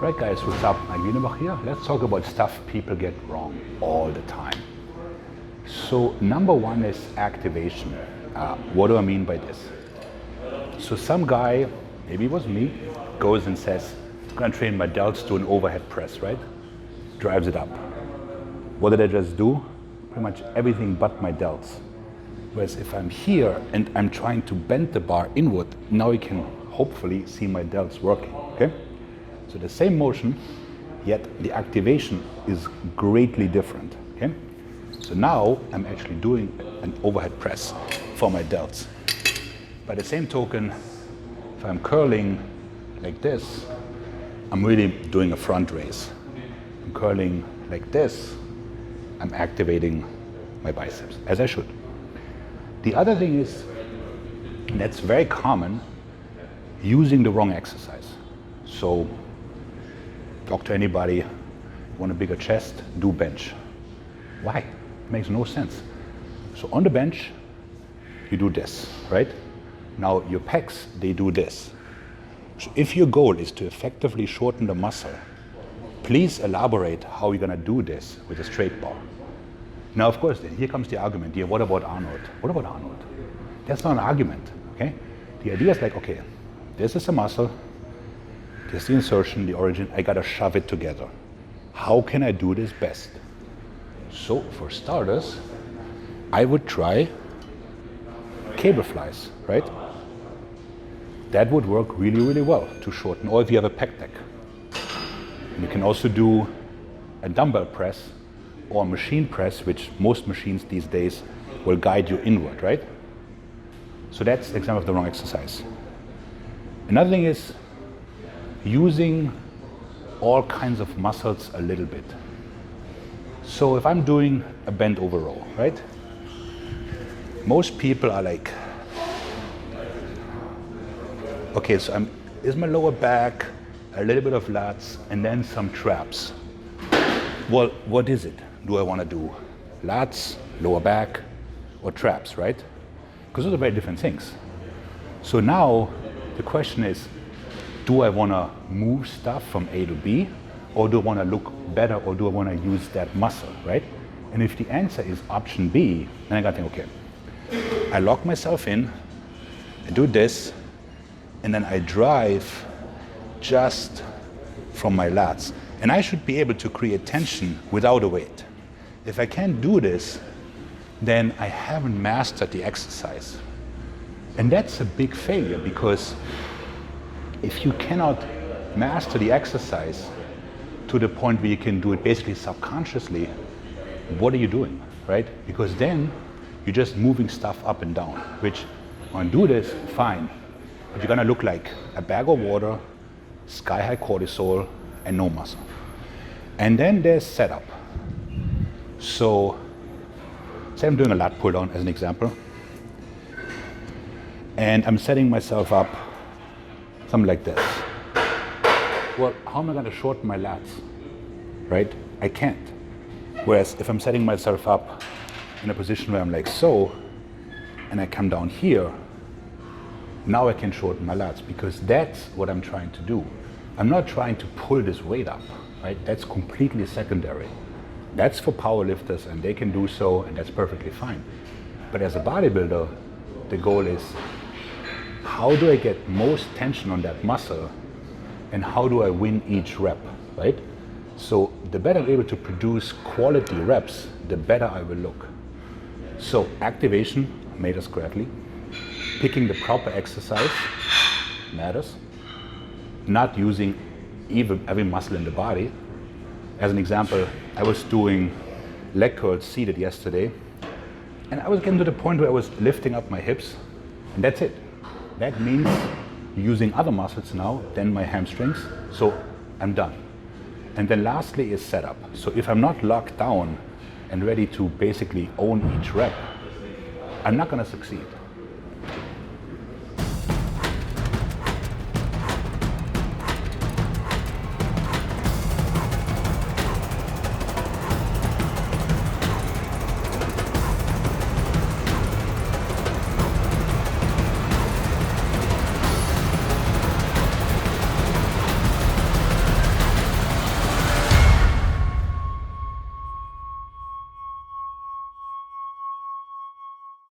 Alright guys, what's up? Maik Wiedenbach here. Let's talk about stuff people get wrong all the time. So number one is activation. What do I mean by this? So some guy, maybe it was me, goes and says, I'm gonna train my delts to an overhead press, right? Drives it up. What did I just do? Pretty much everything but my delts. Whereas if I'm here and I'm trying to bend the bar inward, now you can hopefully see my delts working, okay? So the same motion, yet the activation is greatly different, okay? So now I'm actually doing an overhead press for my delts. By the same token, if I'm curling like this, I'm really doing a front raise. I'm curling like this, I'm activating my biceps, as I should. The other thing is, and that's very common, using the wrong exercise. So, talk to anybody, you want a bigger chest, do bench. Why? It makes no sense. So on the bench, you do this, right? Now your pecs, they do this. So if your goal is to effectively shorten the muscle, please elaborate how you're gonna do this with a straight bar. Now, of course, then here comes the argument, yeah, what about Arnold? What about Arnold? That's not an argument, okay? The idea is like, okay, this is a muscle, this is the insertion, the origin, I gotta shove it together. How can I do this best? So, for starters, I would try cable flies, right? That would work really, really well to shorten, or if you have a pec deck. And you can also do a dumbbell press or machine press, which most machines these days will guide you inward, right? So that's the example of the wrong exercise. Another thing is using all kinds of muscles a little bit. So if I'm doing a bent over row, right? Most people are like, okay, so is my lower back, a little bit of lats, and then some traps. Well, what is it? Do I want to do lats, lower back, or traps, right? Because those are very different things. So now the question is, do I want to move stuff from A to B, or do I want to look better, or do I want to use that muscle, right? And if the answer is option B, then I got to think, okay, I lock myself in, I do this, and then I drive just from my lats. And I should be able to create tension without a weight. If I can't do this, then I haven't mastered the exercise. And that's a big failure, because if you cannot master the exercise to the point where you can do it basically subconsciously, what are you doing, right? Because then you're just moving stuff up and down, which when you do this, fine. But you're gonna look like a bag of water, sky-high cortisol, and no muscle. And then there's setup. So, say I'm doing a lat pull down as an example, and I'm setting myself up something like this. Well, how am I gonna shorten my lats, right? I can't. Whereas if I'm setting myself up in a position where I'm like so, and I come down here, now I can shorten my lats, because that's what I'm trying to do. I'm not trying to pull this weight up, right? That's completely secondary. That's for powerlifters, and they can do so, and that's perfectly fine. But as a bodybuilder, the goal is, how do I get most tension on that muscle, and how do I win each rep, right? So the better I'm able to produce quality reps, the better I will look. So activation matters greatly. Picking the proper exercise matters. Not using even every muscle in the body. As an example, I was doing leg curls seated yesterday, and I was getting to the point where I was lifting up my hips, and that's it. That means using other muscles now than my hamstrings, so I'm done. And then lastly is setup. So if I'm not locked down and ready to basically own each rep, I'm not gonna succeed.